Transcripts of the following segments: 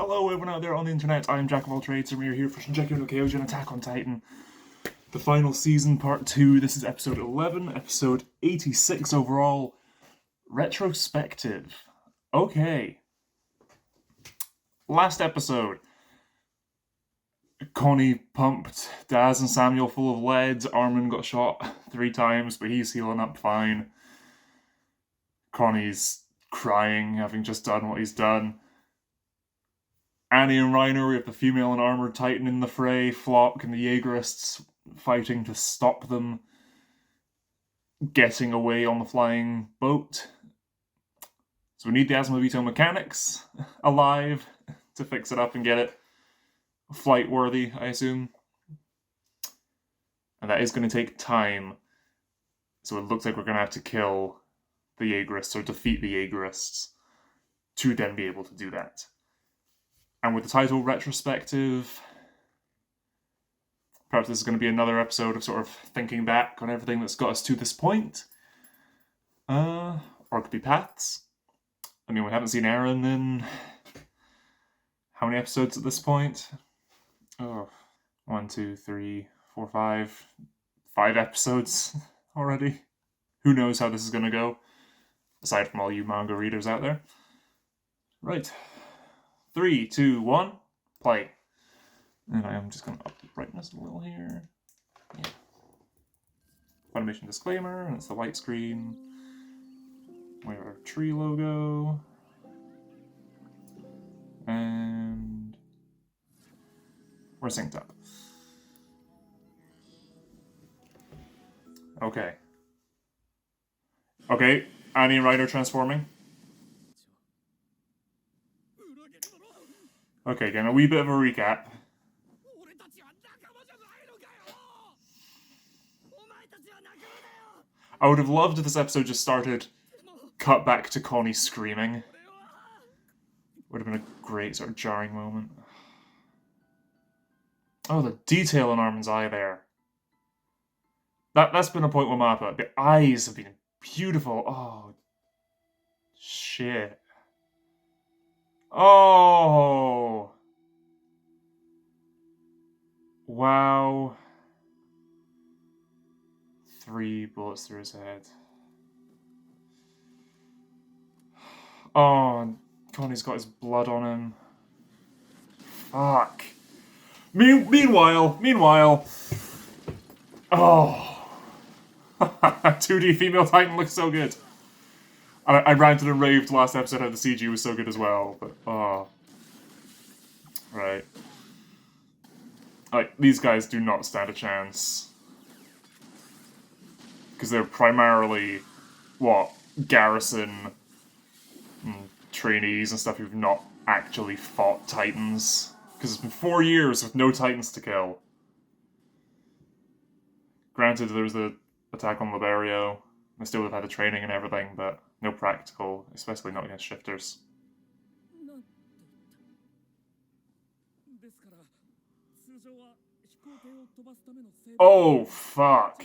Hello everyone out there on the internet, I'm Jack of all trades, and we're here for Shingeki No Kyojin, Attack on Titan. The final season, part 2, this is episode 11, episode 86 overall. Retrospective. Okay. Last episode. Connie pumped Daz and Samuel full of lead, Armin got shot 3 times, but he's healing up fine. Connie's crying, having just done what he's done. Annie and Reiner, we have the female and armored Titan in the fray, Flock and the Jaegerists fighting to stop them getting away on the flying boat. So we need the Asmobito mechanics alive to fix it up and get it flight-worthy, I assume. And that is going to take time. So it looks like we're going to have to kill the Jaegerists, or defeat the Jaegerists, to then be able to do that. And with the title Retrospective, perhaps this is going to be another episode of sort of thinking back on everything that's got us to this point. Or it could be Paths. I mean, we haven't seen Eren in how many episodes at this point? Oh, 1, 2, 3, 4, 5. 5 episodes already. Who knows how this is going to go, aside from all you manga readers out there. Right. 3, 2, 1, play. And I'm just going to up the brightness a little here. Yeah. Funimation disclaimer, and it's the white screen. We have our tree logo. And we're synced up. Okay. Okay, Annie and Ryder transforming. Okay, again, a wee bit of a recap. I would have loved if this episode just started, cut back to Connie screaming. Would have been a great sort of jarring moment. Oh, the detail in Armin's eye there. That's been a point with Mappa. The eyes have been beautiful. Oh, shit. Oh! Wow. 3 bullets through his head. Oh, Connie's got his blood on him. Fuck. Meanwhile. Oh. 2D female Titan looks so good. I ranted and raved last episode how the CG was so good as well, but oh. Right. Like, these guys do not stand a chance. Because they're primarily, garrison and trainees and stuff who've not actually fought Titans. Because it's been 4 years with no Titans to kill. Granted, there was the attack on Liberio. They still would have had the training and everything, but no practical, especially not against shifters. Oh, fuck.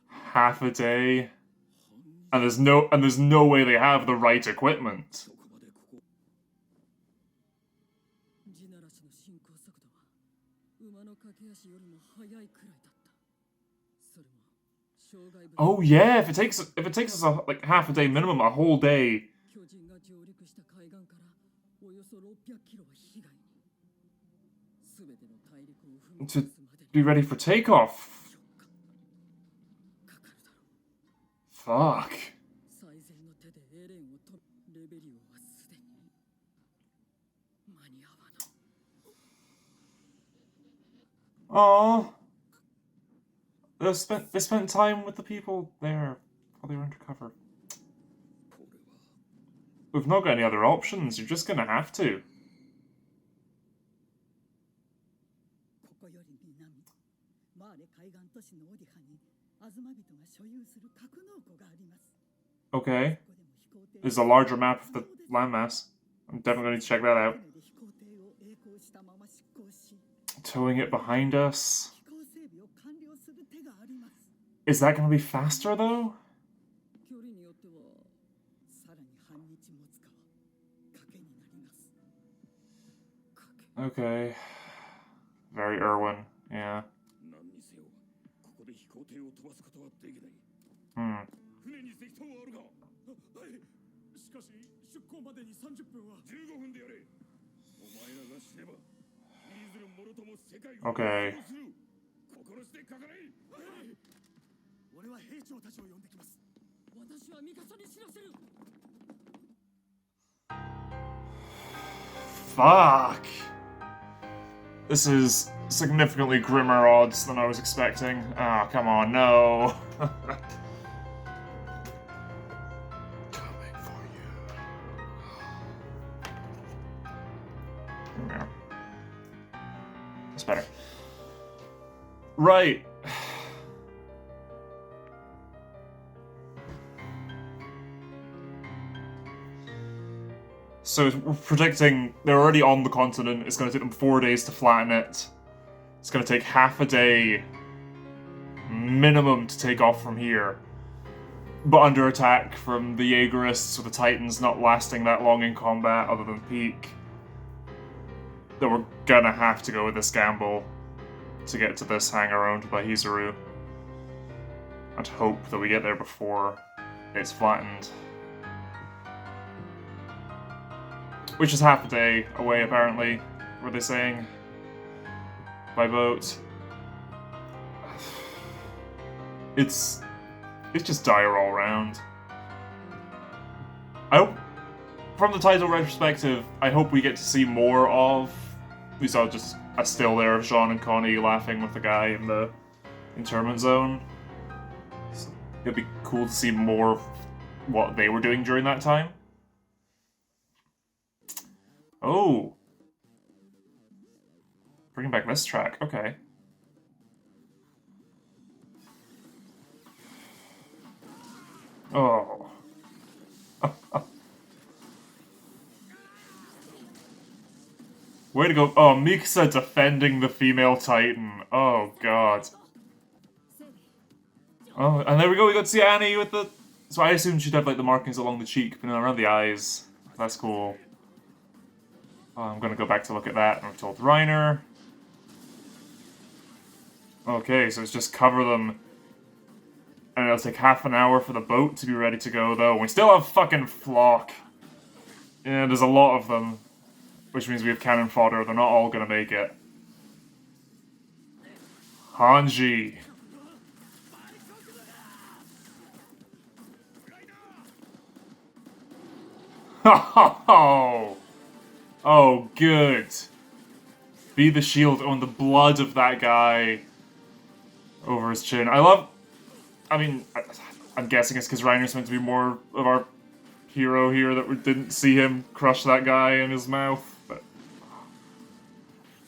Half a day? And there's no way they have the right equipment. Oh yeah, if it takes us like half a day minimum, a whole day. To be ready for takeoff. Fuck. Aww. They spent time with the people there while they were undercover. We've not got any other options, you're just gonna have to. Okay. There's a larger map of the landmass. I'm definitely going to check that out. Towing it behind us. Is that going to be faster, though? Okay. Very Irwin, yeah. Okay. Fuck! This is significantly grimmer odds than I was expecting. Ah, oh, come on, no. Coming for you. Yeah. That's better. Right. So we're predicting they're already on the continent. It's going to take them 4 days to flatten it. It's going to take half a day minimum to take off from here. But under attack from the Jaegerists with the Titans not lasting that long in combat other than peak. That we're gonna have to go with this gamble to get to this hangar owned by Hizuru. And hope that we get there before it's flattened. Which is half a day away, apparently, were they saying? By boat. It's just dire all around. I hope, from the title retrospective, I hope we get to see more of. We saw just a still there of Jean and Connie laughing with the guy in the internment zone. So it'd be cool to see more of what they were doing during that time. Oh. Bringing back this track, okay. Oh. Way to go. Oh, Mikasa defending the female Titan. Oh, God. Oh, and there we go, we got to see Annie with the... So I assumed she'd have, like, the markings along the cheek, but no, around the eyes. That's cool. Oh, I'm gonna go back to look at that, and I've told Reiner. Okay, so it's just cover them. And it'll take half an hour for the boat to be ready to go, though. We still have fucking flock. Yeah, there's a lot of them. Which means we have cannon fodder. They're not all gonna make it. Hanji. Oh, oh, good. Be the shield on the blood of that guy over his chin. I mean, I'm guessing it's because Reiner's meant to be more of our hero here that we didn't see him crush that guy in his mouth. But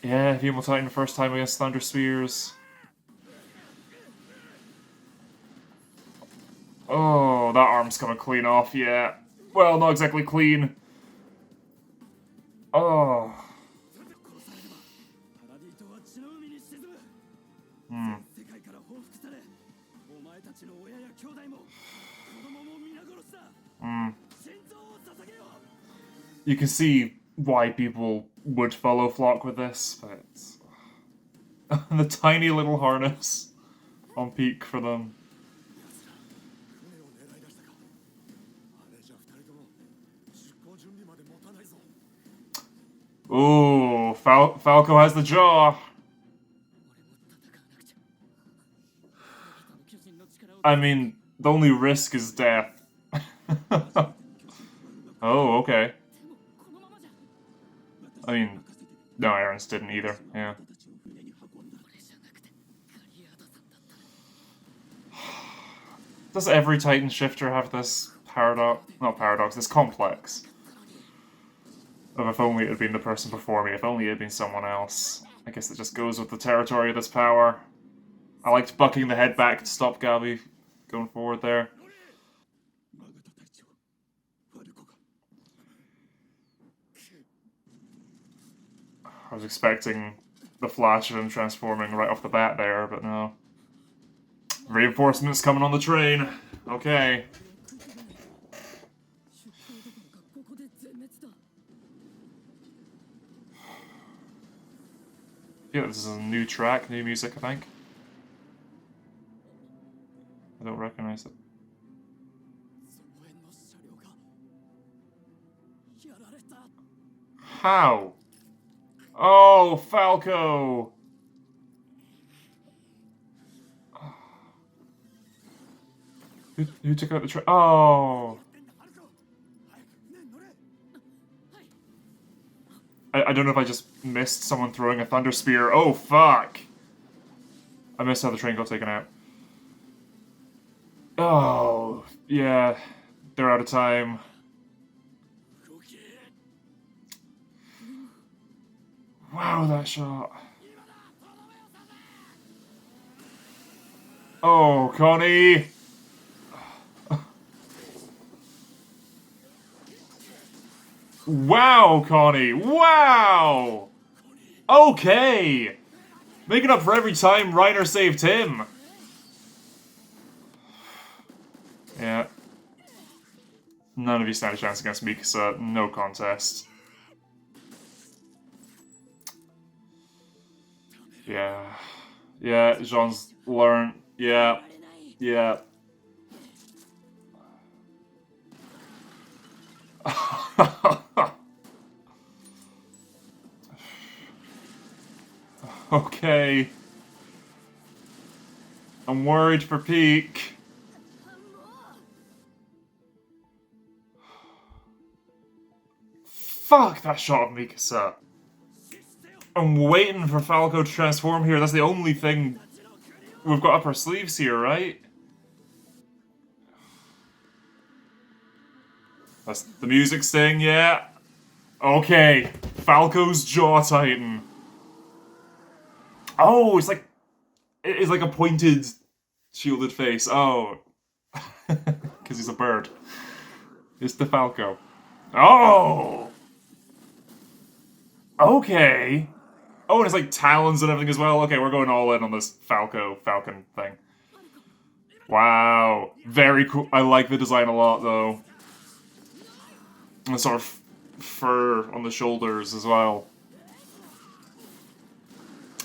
yeah, Female Titan first time against Thunder Spears. Oh, that arm's coming clean off, yeah. Well, not exactly clean. Oh. You can see why people would follow Flock with this, but the tiny little harness on peak for them. Ooh, Falco has the jaw. I mean, the only risk is death. Oh, okay. I mean, no, Aaron's didn't either, yeah. Does every Titan shifter have this this complex? Of if only it had been the person before me, if only it had been someone else. I guess it just goes with the territory of this power. I liked bucking the head back to stop Gabi going forward there. I was expecting the flash of him transforming right off the bat there, but no. Reinforcements coming on the train. Okay. Yeah, this is a new track, new music, I think. I don't recognize it. How? Oh, Falco! Who took out the train? Oh! I don't know if I just missed someone throwing a thunder spear. Oh, fuck! I missed how the train got taken out. Oh, yeah. They're out of time. Wow, that shot. Oh, Connie! Wow, Connie! Wow! Okay! Making up for every time Reiner saved him. Yeah. None of you stand a chance against Mikasa. No contest. Yeah. Yeah, Jean's learned. Yeah. Yeah. Okay. I'm worried for Peak. Fuck that shot of Mikasa. I'm waiting for Falco to transform here. That's the only thing we've got up our sleeves here, right? That's the music sting, yeah. Okay. Falco's Jaw Titan. Oh, it's like a pointed, shielded face. Oh. Because he's a bird. It's the Falco. Oh! Okay. Oh, and it's like talons and everything as well. Okay, we're going all in on this Falcon thing. Wow. Very cool. I like the design a lot, though. And the sort of fur on the shoulders as well.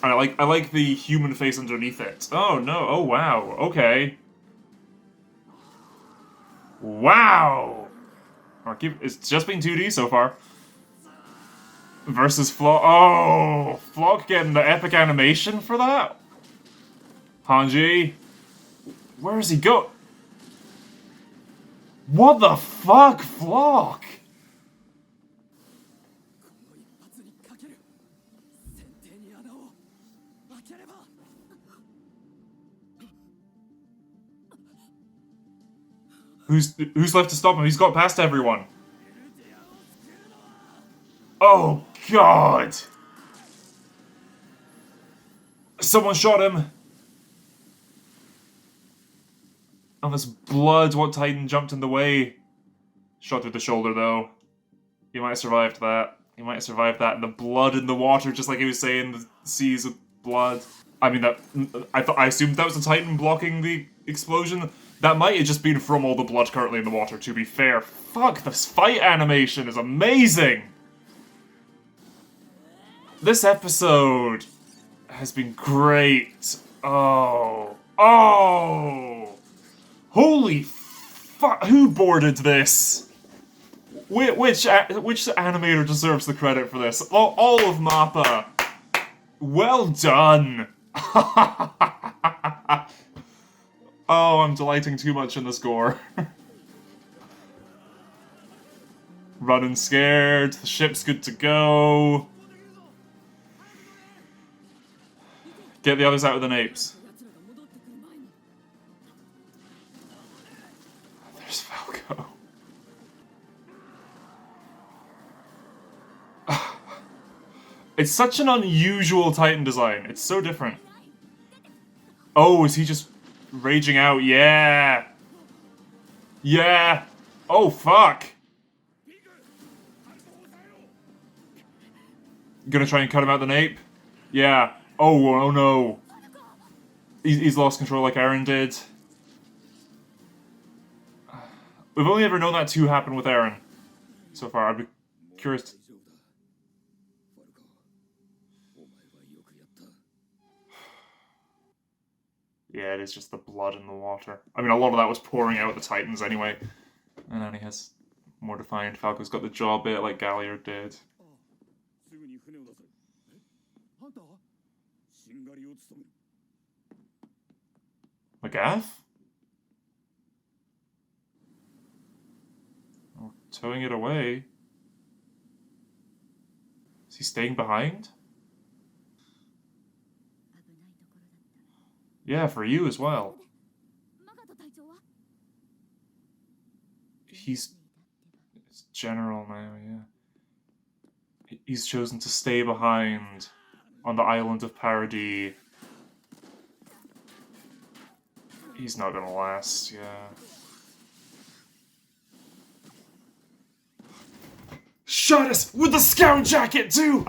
And I like the human face underneath it. Oh, no. Oh, wow. Okay. Wow! It's just been 2D so far. Versus Flock. Oh! Flock getting the epic animation for that? Hanji? Where does he go? What the fuck, Flock? Who's left to stop him? He's got past everyone. Oh, God! Someone shot him! And this blood, what Titan jumped in the way? Shot through the shoulder, though. He might have survived that. He might have survived that. And the blood in the water, just like he was saying, the seas of blood. I mean, I assumed that was the Titan blocking the explosion. That might have just been from all the blood currently in the water, to be fair. Fuck, this fight animation is amazing! This episode has been great. Oh. Oh! Holy fuck, who boarded this? Which animator deserves the credit for this? All of MAPPA. Well done! Oh, I'm delighting too much in the score. Running scared, the ship's good to go. Get the others out of the napes. There's Falco. It's such an unusual Titan design. It's so different. Oh, is he just raging out? Yeah! Yeah! Oh, fuck! Gonna try and cut him out the nape? Yeah. Oh no. He's lost control like Eren did. We've only ever known that to happen with Eren. so far. I'd be curious to... Yeah, it is just the blood in the water. I mean, a lot of that was pouring out of the Titans anyway. And then he has more defined. Falco's got the jaw bit like Galliard did. McGaff? Oh, towing it away. Is he staying behind? Yeah, for you as well. He's general now, yeah. He's chosen to stay behind on the island of Paradis. He's not gonna last, yeah. Shadis with the scout jacket too!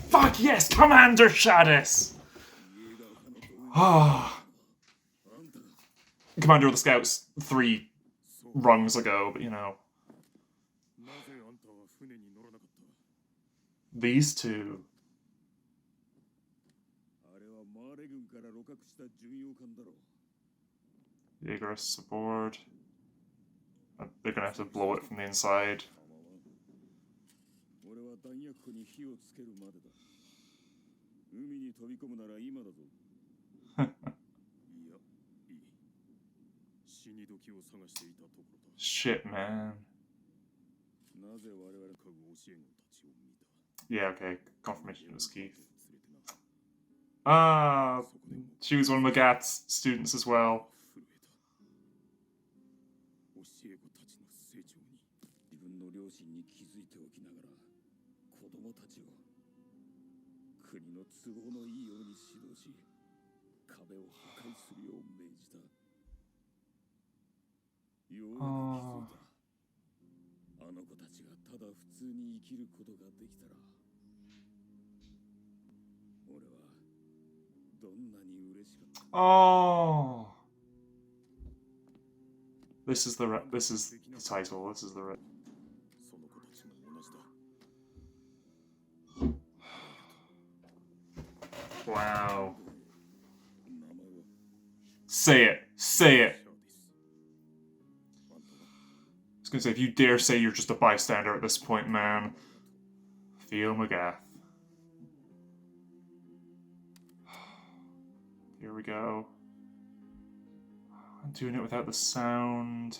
Fuck yes, Commander Shadis! Ah. Commander of the Scouts 3 rungs ago, but you know. These two. Vigorous aboard. They're gonna have to blow it from the inside. Shit, man. Yeah, okay. Confirmation it was Keith. Ah, she was one of McGath's students as well. Oh. Oh. This is the title. This is the Wow. Say it. Say it. I was gonna say, if you dare say you're just a bystander at this point, man. Theo McGath. Here we go. I'm doing it without the sound.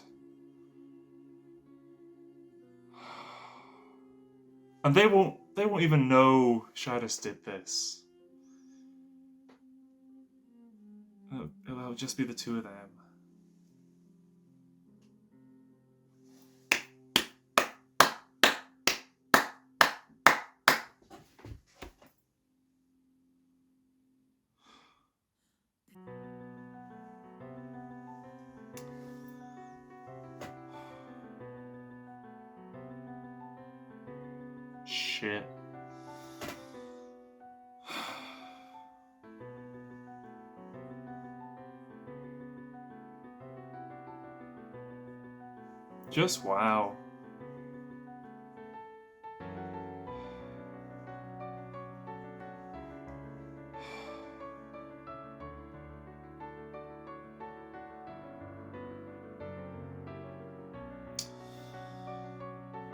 And they won't even know Shadis did this. It'll just be the two of them. Shit. Just wow.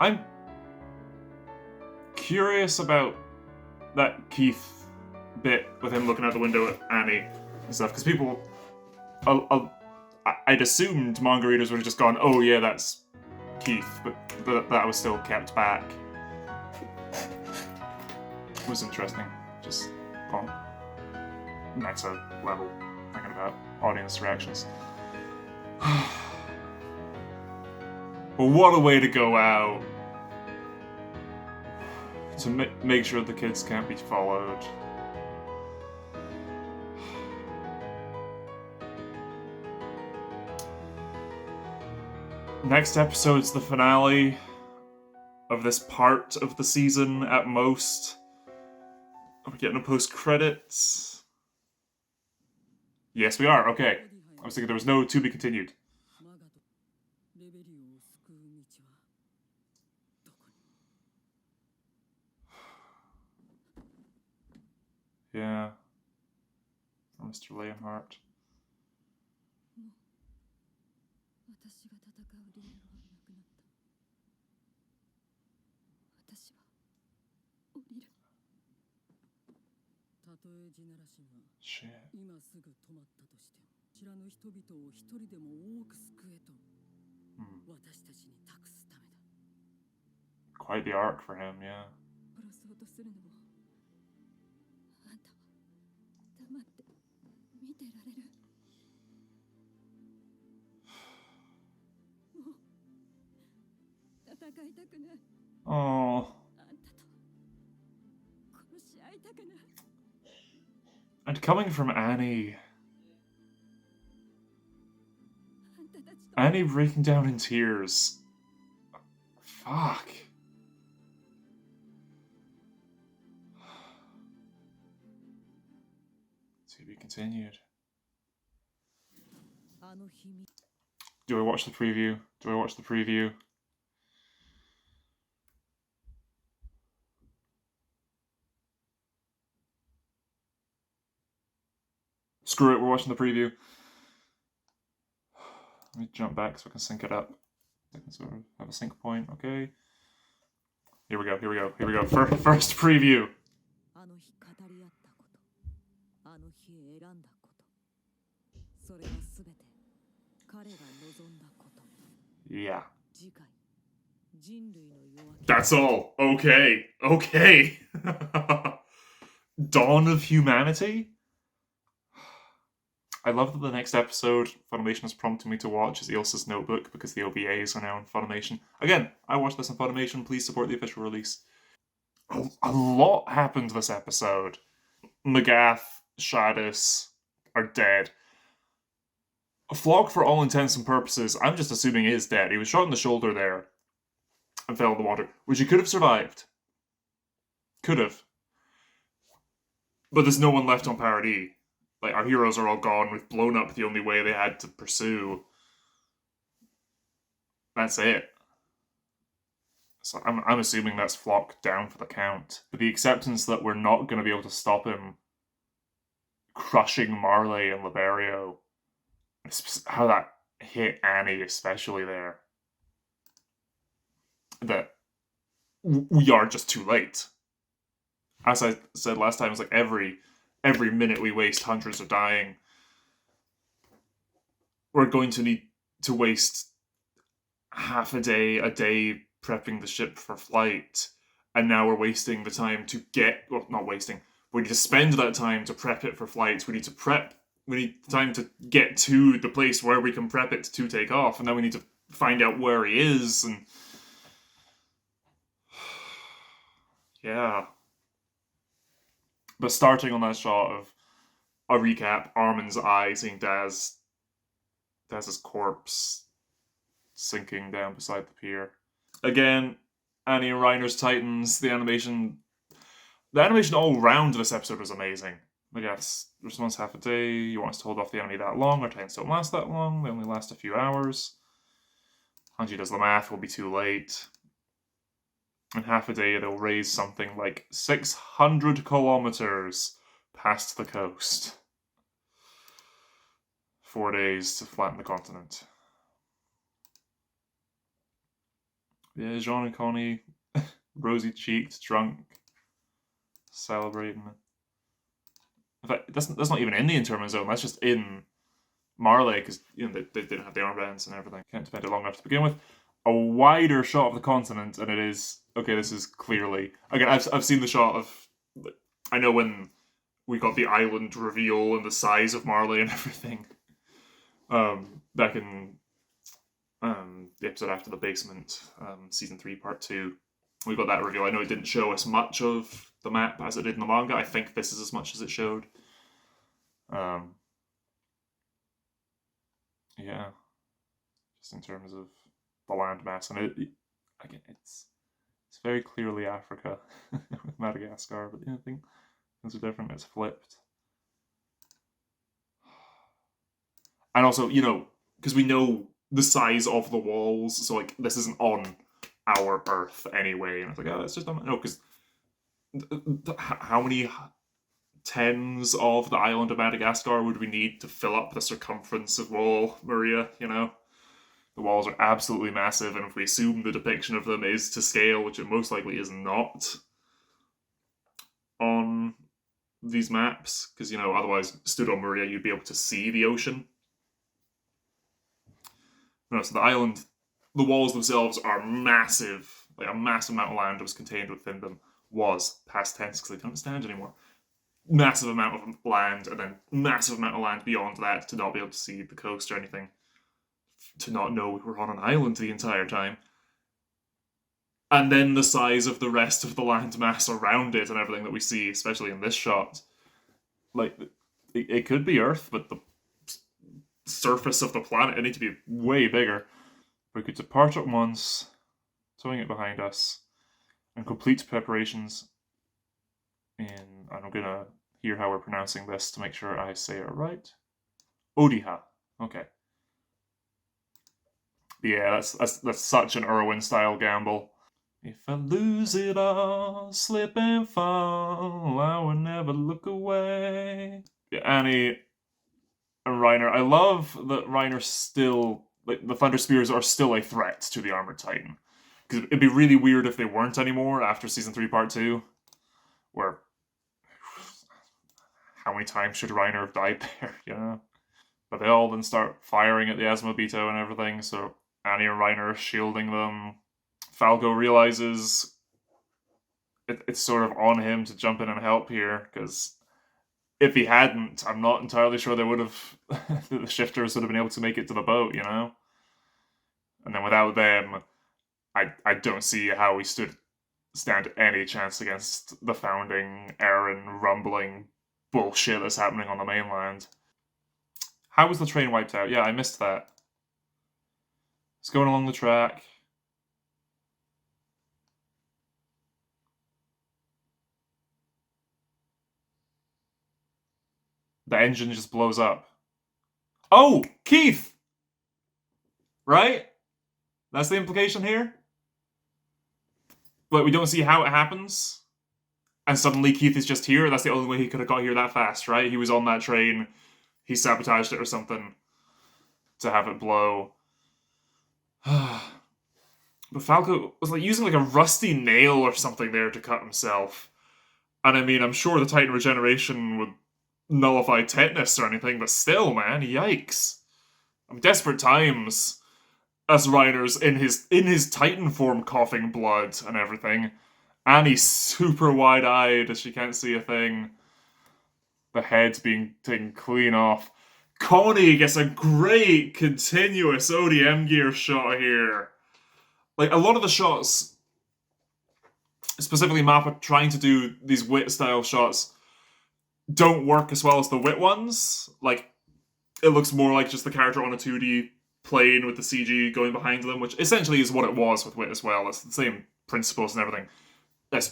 I'm curious about that Keith bit with him looking out the window at Annie and stuff, because people, I'd assumed manga readers would have just gone, oh yeah, that's Keith, but that was still kept back. It was interesting, just on meta level, thinking about audience reactions. But what a way to go out. To make sure the kids can't be followed. Next episode's the finale of this part of the season at most. Are we getting a post-credits? Yes, we are. Okay. I was thinking there was no to be continued. Yeah. Or Mr. Leonhardt. 私が戦う理由はなくなった。私は降りる。たとえ地ならしが Shit. 今すぐ止まったとしても、知らぬ人々を一人でも多く救えと私たちに託すためだ。 Quite the arc for him, yeah. 殺そうとするのをあんたは黙って見てられる。もう戦いたくない。 Oh. あんたと殺し合いたくない。 And coming from Annie. あんたたちと Annie breaking down in tears. Fuck. To be continued. あの日み Do I watch the preview? Do I watch the preview? Screw it, we're watching the preview. Let me jump back so I can sync it up. I can sort of have a sync point, okay. Here we go, here we go, here we go. First preview. あの日語り合ったこと、あの日選んだこと、それはすべて彼が望んだこと。 Yeah. 次回、人類の夜明け。 That's all. Okay. Okay. Dawn of Humanity? I love that the next episode Funimation is prompting me to watch is Ilsa's Notebook because the OVAs are now on Funimation. Again, I watched this on Funimation. Please support the official release. A lot happened this episode. Magath, Shadis are dead. Flock, for all intents and purposes, I'm just assuming is dead. He was shot in the shoulder there and fell in the water, which he could have survived. Could have. But there's no one left on Paradis. Like, our heroes are all gone. We've blown up the only way they had to pursue. That's it. So I'm assuming that's Flock down for the count. But the acceptance that we're not going to be able to stop him crushing Marley and Liberio, how that hit Annie especially there, that we are just too late. As I said last time, it's like every minute we waste, hunters are dying. We're going to need to waste half a day prepping the ship for flight, and now we're wasting the time to not wasting, we need to spend that time to prep it for flights. We need time to get to the place where we can prep it to take off, and then we need to find out where he is, and yeah. But starting on that shot of a recap, Armin's eye seeing Daz's corpse sinking down beside the pier. Again, Annie and Reiner's Titans, the animation all round this episode was amazing. I guess response half a day, you want us to hold off the enemy that long, our Titans don't last that long, they only last a few hours. Hanji does the math, we'll be too late. In half a day, they'll raise something like 600 kilometers past the coast. 4 days to flatten the continent. Yeah, Jean and Connie, rosy-cheeked, drunk, celebrating. In fact, that's not even in the internment zone, that's just in Marley, because they didn't have the armbands and everything. Can't spend it long enough to begin with. A wider shot of the continent, and it is... Okay, this is clearly... Again, I've seen the shot of... I know when we got the island reveal and the size of Marley and everything. Back in the episode after the basement, season 3, part 2, we got that reveal. I know it didn't show us much of the map as it did in the manga. I think this is as much as it showed. Yeah, just in terms of the landmass, and again, it's very clearly Africa with Madagascar, but I think things are different. It's flipped. And also, because we know the size of the walls, so like this isn't on our Earth anyway, and it's like, oh, it's just no, because how many tens of the island of Madagascar would we need to fill up the circumference of Wall Maria, you know? The walls are absolutely massive, and if we assume the depiction of them is to scale, which it most likely is not on these maps, because, you know, otherwise, stood on Maria, you'd be able to see the ocean. No, so the island, the walls themselves are massive. Like, a massive amount of land was contained within them. Was, past tense, because they don't stand anymore. Massive amount of land, and then massive amount of land beyond that to not be able to see the coast or anything. To not know we were on an island the entire time. And then the size of the rest of the land mass around it and everything that we see, especially in this shot. Like, it could be Earth, but the surface of the planet, it needs to be way bigger. We could depart at once, towing it behind us, and complete preparations in, I'm gonna hear how we're pronouncing this to make sure I say it right. Odiha. Okay. Yeah, that's such an Irwin-style gamble. If I lose it all, slip and fall, I will never look away. Yeah, Annie and Reiner. I love that Reiner still, like, the Thunder Spears are still a threat to the Armored Titan. Because it'd be really weird if they weren't anymore after Season 3 Part 2. Where, how many times should Reiner have died there, you know? But they all then start firing at the Asmobito and everything, so Annie and Reiner are shielding them. Falco realizes it's sort of on him to jump in and help here, because if he hadn't, I'm not entirely sure they would have, the shifters would have been able to make it to the boat, you know? And then without them, I don't see how we stand any chance against the founding, Eren rumbling bullshit that's happening on the mainland. How was the train wiped out? Yeah, I missed that. It's going along the track. The engine just blows up. Oh! Keith! Right? That's the implication here? But we don't see how it happens. And suddenly Keith is just here. That's the only way he could have got here that fast, right? He was on that train. He sabotaged it or something to have it blow. But Falco was like using like a rusty nail or something there to cut himself. And I mean, I'm sure the Titan regeneration would nullify tetanus or anything, but still, man, yikes. Desperate times. As Reiner's in his Titan form coughing blood and everything. Annie's super wide-eyed as she can't see a thing. The head's being taken clean off. Connie gets a great continuous ODM gear shot here. Like, a lot of the shots, specifically Mappa trying to do these Wit-style shots, don't work as well as the Wit ones. Like, it looks more like just the character on a 2D plane with the CG going behind them, which essentially is what it was with Wit as well. It's the same principles and everything. There's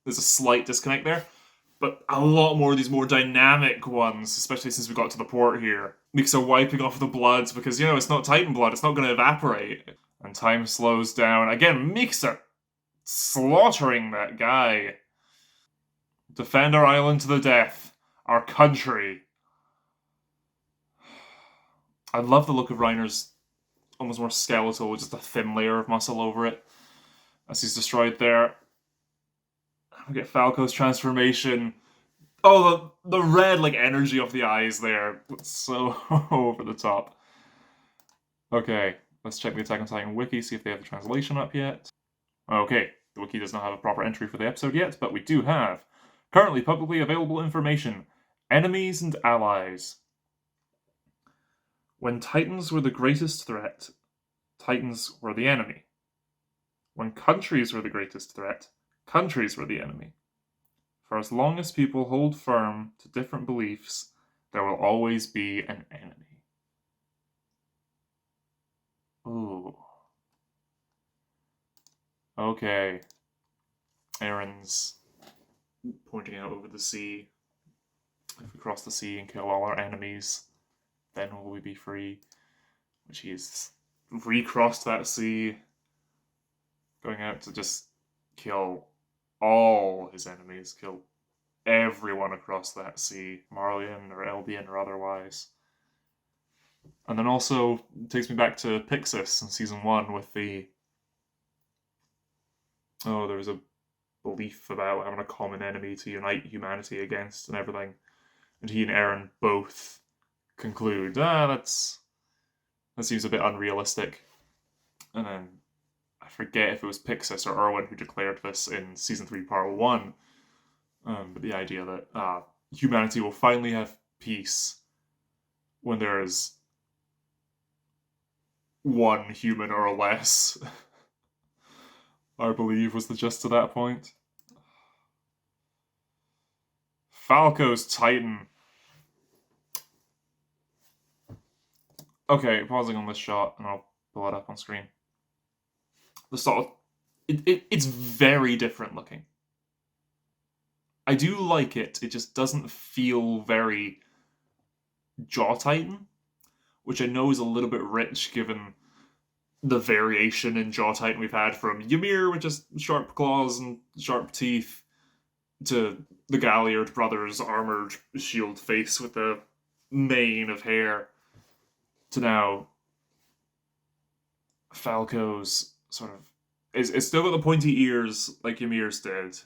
a slight disconnect there. But a lot more of these more dynamic ones, especially since we got to the port here. Mikasa wiping off the blood because, you know, it's not Titan blood, it's not going to evaporate. And time slows down. Again, Mikasa slaughtering that guy. Defend our island to the death. Our country. I love the look of Reiner's almost more skeletal with just a thin layer of muscle over it as he's destroyed there. We get Falco's transformation. Oh, the red like energy of the eyes there. It's so over the top. Okay, let's check the Attack on Titan wiki, see if they have the translation up yet. Okay, the wiki does not have a proper entry for the episode yet, but we do have currently publicly available information. Enemies and allies. When Titans were the greatest threat, Titans were the enemy. When countries were the greatest threat, countries were the enemy. For as long as people hold firm to different beliefs, there will always be an enemy. Ooh. Okay. Eren's pointing out over the sea. If we cross the sea and kill all our enemies, then will we be free? Which he's recrossed that sea, going out to just kill all his enemies, kill everyone across that sea, Marleyan or Eldian or otherwise. And then also takes me back to Pixis in season 1 with the there was a belief about having a common enemy to unite humanity against and everything. And he and Eren both conclude, that seems a bit unrealistic. And then I forget if it was Pixis or Erwin who declared this in season 3, part 1. But the idea that humanity will finally have peace when there is one human or less, I believe was the gist of that point. Falco's Titan. Okay, pausing on this shot, and I'll pull it up on screen. The sort of it's very different looking. I do like it. It just doesn't feel very Jaw Titan, which I know is a little bit rich given the variation in Jaw Titan we've had from Ymir with just sharp claws and sharp teeth to the Galliard brothers' armored shield face with a mane of hair to now Falco's sort of it's still got the pointy ears like Ymir's did.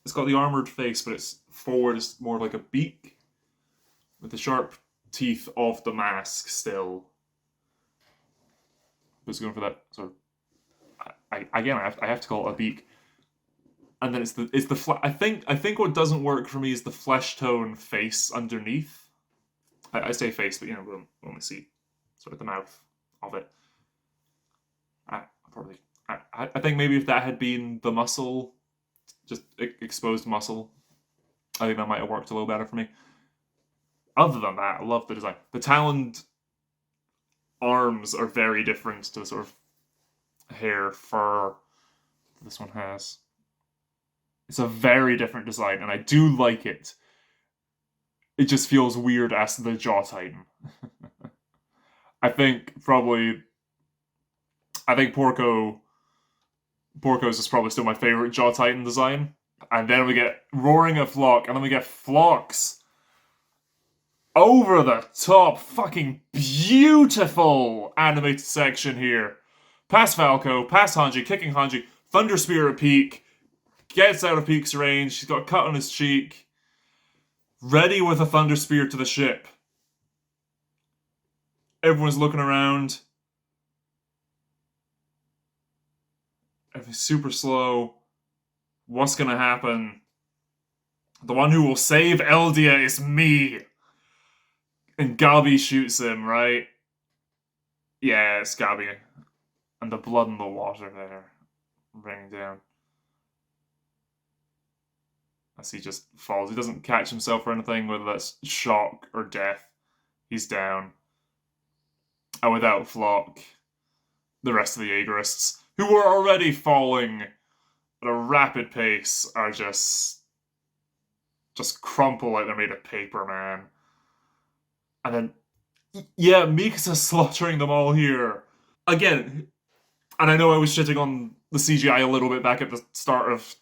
It's got the armored face, but it's forward is more like a beak with the sharp teeth of the mask still. But it's going for that sort of. I have to call it a beak. And then it's the I think what doesn't work for me is the flesh tone face underneath. I say face, but we'll only see sort of the mouth of it. I think maybe if that had been the muscle, just exposed muscle, I think that might have worked a little better for me. Other than that, I love the design. The Taloned arms are very different to the sort of hair, fur this one has. It's a very different design, and I do like it. It just feels weird as the Jaw Titan. I think Porco's is probably still my favorite Jaw Titan design. And then we get Roaring at Flock, and then we get Flock's over the top, fucking beautiful animated section here. Past Falco, past Hanji, kicking Hanji, Thunder Spear at Peak, gets out of Peak's range, he's got a cut on his cheek, ready with a Thunder Spear to the ship. Everyone's looking around. Everything's super slow. What's gonna happen? The one who will save Eldia is me. And Gabi shoots him, right? Yeah, it's Gabi. And the blood in the water there. Raining down. As he just falls. He doesn't catch himself or anything, whether that's shock or death. He's down. And without Flock, the rest of the Jaegerists, who were already falling at a rapid pace, are just crumple like they're made of paper, man. And then, yeah, Mikasa slaughtering them all here. Again, and I know I was shitting on the CGI a little bit back at the start of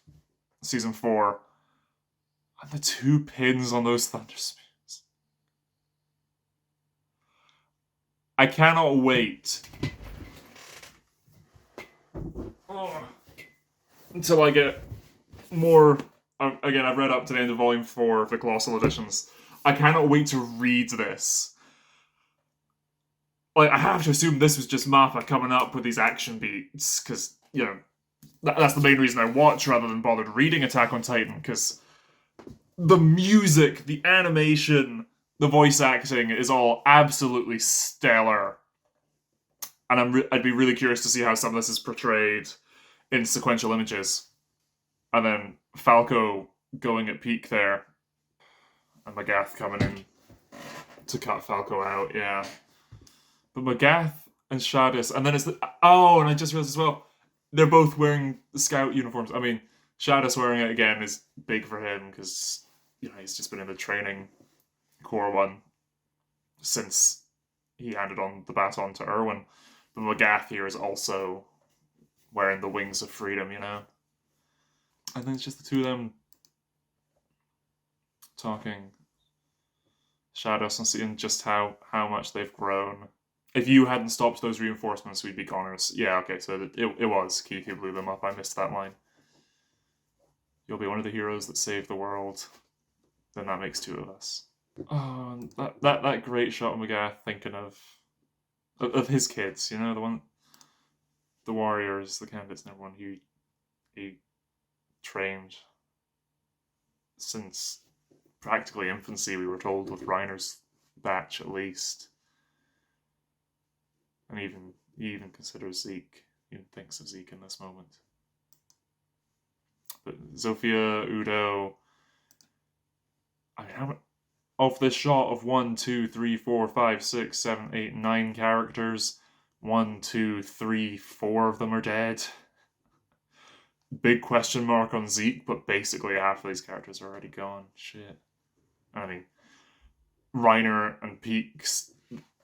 season 4. And the 2 pins on those Thunder Spears. I cannot wait until I get more. Again, I've read up to the end of Volume 4 of the Colossal Editions. I cannot wait to read this. Like, I have to assume this was just Mappa coming up with these action beats, because, that's the main reason I watch rather than bothered reading Attack on Titan, because the music, the animation, the voice acting is all absolutely stellar. And I'd be really curious to see how some of this is portrayed in sequential images. And then Falco going at peak there. And Magath coming in to cut Falco out, yeah. But Magath and Shadis, and then it's and I just realized as well, they're both wearing the scout uniforms. I mean, Shadis wearing it again is big for him, because, he's just been in the training Core 1 since he handed on the baton to Erwin. But Magath here is also wearing the wings of freedom, And then it's just the two of them talking. Shadows and seeing just how much they've grown. If you hadn't stopped those reinforcements, we'd be goners. Yeah, okay, so it was Keith who blew them up. I missed that line. You'll be one of the heroes that save the world. Then that makes two of us. Oh, that great shot of McGath thinking of his kids, you know, the warriors, the candidates, and everyone he trained since practically infancy, we were told, with Reiner's batch at least. And he even considers Zeke, he even thinks of Zeke in this moment. But Zofia, Udo, I mean, how much of this shot of 1, 2, 3, 4, 5, 6, 7, 8, 9 characters, 1, 2, 3, 4 of them are dead. Big question mark on Zeke, but basically half of these characters are already gone. Shit. I mean, Reiner and Peak's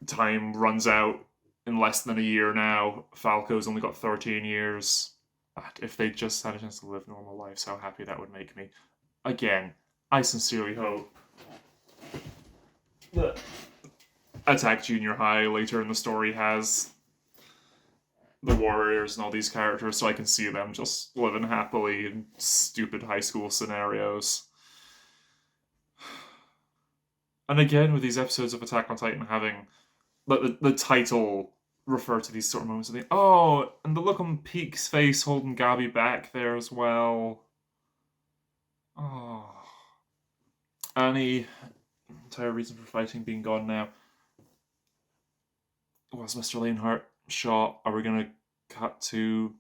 time runs out in less than a year now. Falco's only got 13 years. If they just had a chance to live normal lives, how happy that would make me. Again, I sincerely hope that Attack Junior High later in the story has the warriors and all these characters, so I can see them just living happily in stupid high school scenarios. And again, with these episodes of Attack on Titan having the title refer to these sort of moments of and the look on Peak's face holding Gabby back there as well. Oh. Annie, entire reason for fighting being gone now. Was Mr. Lanehart shot? Are we going to cut to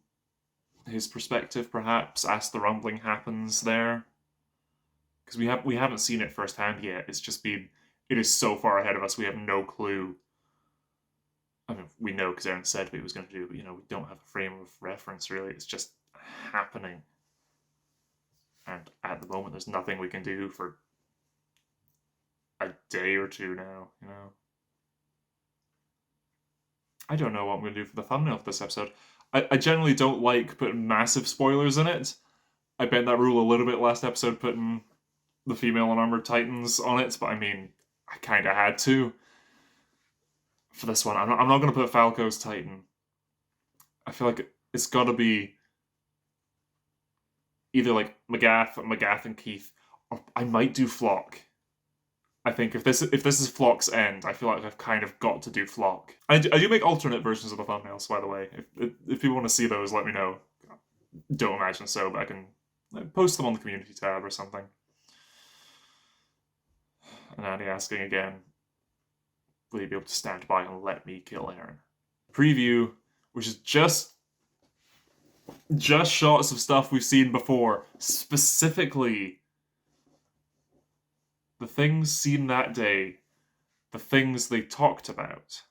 his perspective, perhaps, as the rumbling happens there? Because we haven't seen it firsthand yet. It's just been... It is so far ahead of us, we have no clue. I mean, we know because Eren said what he was going to do, but, we don't have a frame of reference, really. It's just happening. And at the moment, there's nothing we can do for a day or two now, I don't know what I'm going to do for the thumbnail of this episode. I generally don't like putting massive spoilers in it. I bent that rule a little bit last episode, putting the female unarmored titans on it, but I mean, I kind of had to. For this one, I'm not going to put Falco's Titan. I feel like it's got to be either like McGath and Keith, or I might do Flock. I think if this is Flock's end, I feel like I've kind of got to do Flock. I do make alternate versions of the thumbnails, by the way. If people want to see those, let me know. Don't imagine so, but I can post them on the community tab or something. And Annie asking again, will you be able to stand by and let me kill Eren? Preview, which is just shots of stuff we've seen before. Specifically, the things seen that day, the things they talked about.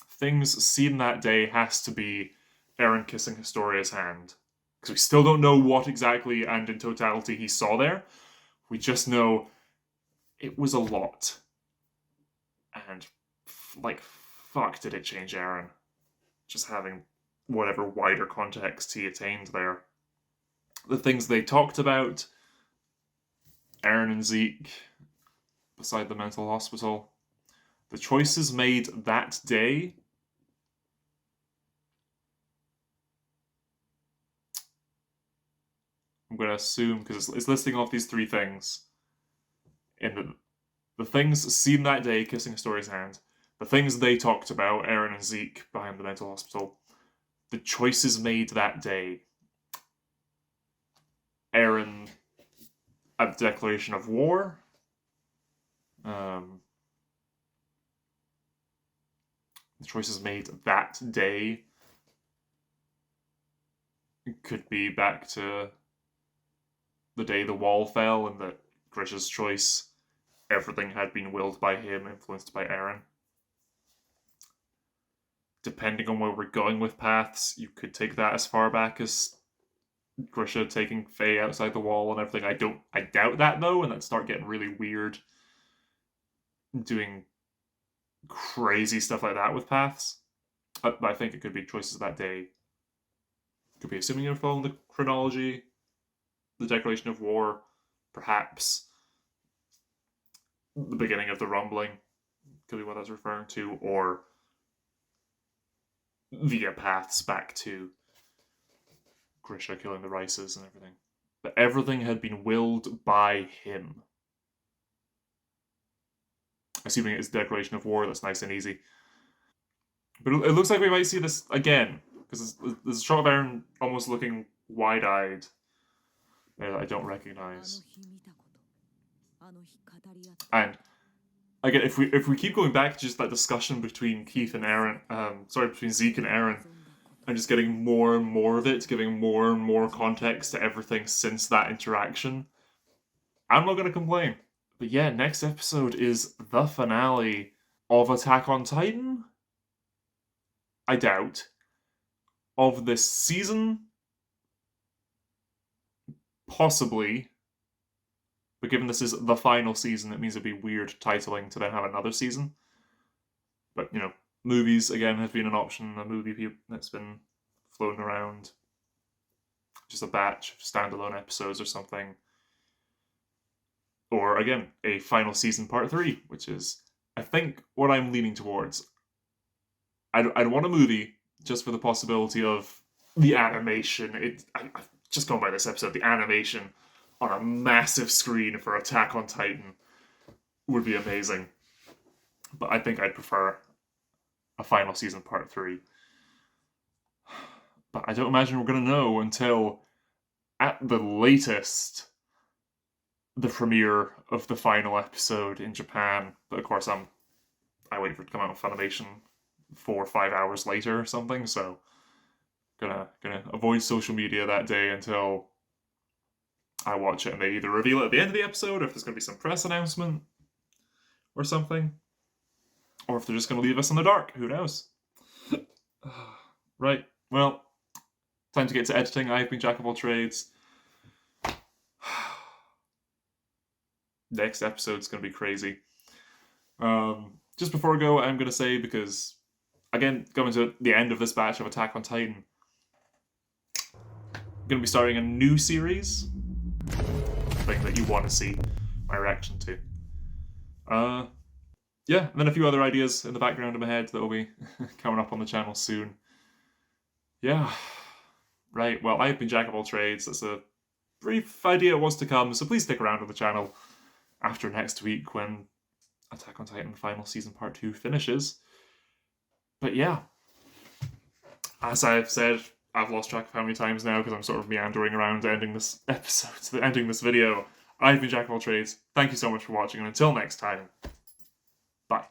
Things seen that day has to be Eren kissing Historia's hand. Because we still don't know what exactly and in totality he saw there. We just know it was a lot. And, fuck did it change Eren. Just having whatever wider context he attained there. The things they talked about, Eren and Zeke beside the mental hospital, the choices made that day. I'm going to assume, because it's listing off these three things. In the things seen that day, kissing Historia's hand, the things they talked about, Eren and Zeke behind the mental hospital, the choices made that day. Eren, a declaration of war. The choices made that day could be back to the day the wall fell and that Grisha's choice, everything had been willed by him, influenced by Eren. Depending on where we're going with paths, you could take that as far back as Grisha taking Faye outside the wall and everything. I doubt that though, and then start getting really weird, doing crazy stuff like that with paths. But I think it could be choices that day Could be assuming you're following the chronology, the declaration of war, perhaps the beginning of the rumbling, could be what that's referring to, or via paths back to Grisha killing the Rices and everything. But everything had been willed by him. Assuming it's declaration of war, that's nice and easy. But it looks like we might see this again, because there's a shot of Eren almost looking wide-eyed that I don't recognize. And again, if we keep going back to just that discussion between Keith and Eren, between Zeke and Eren, and just getting more and more of it, giving more and more context to everything since that interaction, I'm not going to complain. But yeah, next episode is the finale of Attack on Titan? I doubt. Of this season? Possibly. But given this is the final season, it means it'd be weird titling to then have another season. But, you know, movies, again, have been an option. A movie that's been floating around. Just a batch of standalone episodes or something. Or, again, a final season part 3, which is, I think, what I'm leaning towards. I'd want a movie just for the possibility of the animation. I've just gone by this episode. The animation on a massive screen for Attack on Titan would be amazing. But I think I'd prefer a final season part 3. But I don't imagine we're going to know until, at the latest, the premiere of the final episode in Japan. But of course, I wait for it to come out on Funimation 4 or 5 hours later or something, so gonna avoid social media that day until I watch it, and they either reveal it at the end of the episode, or if there's gonna be some press announcement or something, or if they're just gonna leave us in the dark. Who knows? Right, well, time to get to editing. I've been Jack of all trades. Next episode's gonna be crazy. Just before I go, I'm gonna say, because again, coming to the end of this batch of Attack on Titan, I'm going to be starting a new series. Thing that you want to see my reaction to. Yeah, and then a few other ideas in the background of my head that will be coming up on the channel soon. Yeah. Right, well, I've been Jack of all trades. That's a brief idea of what's to come, so please stick around on the channel after next week when Attack on Titan Final Season Part 2 finishes. But yeah, as I've said, I've lost track of how many times now because I'm sort of meandering around ending this episode, ending this video. I've been Jack of all trades. Thank you so much for watching, and until next time, bye.